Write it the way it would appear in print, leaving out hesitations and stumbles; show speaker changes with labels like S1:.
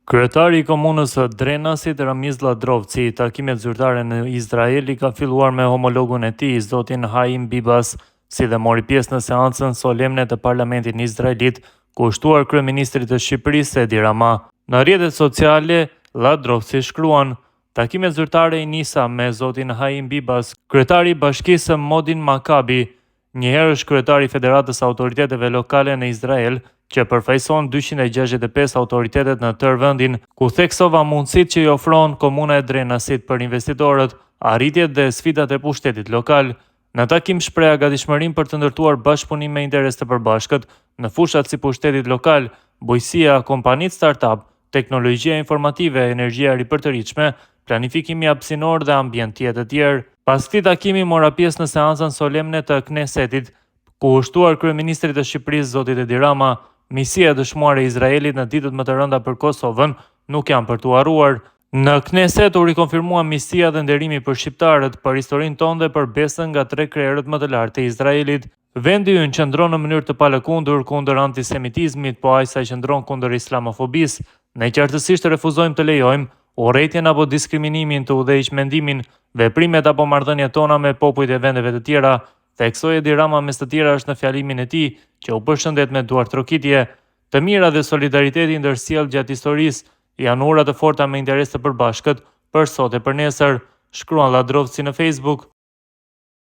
S1: Kryetari i komunës së Drenasit, Ramiz Ladrovci, takimet zyrtare në Izrael i ka filluar me homologun e tij, zotin Haim Bibas, si dhe mori pjesë në seancën solemne të parlamentit izraelit, kushtuar kryeministrit të Shqipërisë Edi Rama. Në rrjetet sociale, Ladrovci shkruan: takimet zyrtare i nisa me zotin Haim Bibas, kryetari i bashkisë Modin Makabi, njëherë është kryetari i Federatës Autoriteteve Lokale në Izrael, që përfaqëson 265 autoritetet në tërë vendin, ku theksova mundësitë që i ofron komuna e Drenasit për investitorët, arritjet dhe sfidat e pushtetit lokal. Në takim shpreha gatishmërinë për të ndërtuar bashkëpunim me interes të përbashkët në fushat si pushtetit lokal, bujqësia, kompanitë startup, teknologjia informative, energjia e ripërtëritshme, planifikimi hapësinor dhe ambientie të tjerë. Pas këtij takimi mora pjesë në seancën solemne të Knesetit, ku u shtuar kryeministrit të Shqipërisë zotit Edi Rama. Misia e dëshmuar e Izraelit në ditët më të rënda për Kosovën nuk janë për t'u harruar. Në Kneset u rikonfirmua misia dhe nderimi për shqiptarët, për historinë tonë dhe për besën nga 3 krerët më të lartë të Izraelit. Vendi ynë qëndron në mënyrë të palëkundur kundër antisemitizmit, po aq sa qëndron kundër islamofobisë. Ne qartësisht refuzojmë të lejojmë urrëtitjen apo diskriminimin të udhëheq mendimin, veprimet apo marrëdhëniet tona me popujt e vendeve të tjera, theksoi Edi Rama mes të tjera është në fjalimin e tij, që u përshëndet me duartrokitje. Të mira dhe solidariteti ndërsjell gjatë historisë janë ura të forta me interes të përbashkët për sot e për nesër, shkruan Ladrovci në Facebook.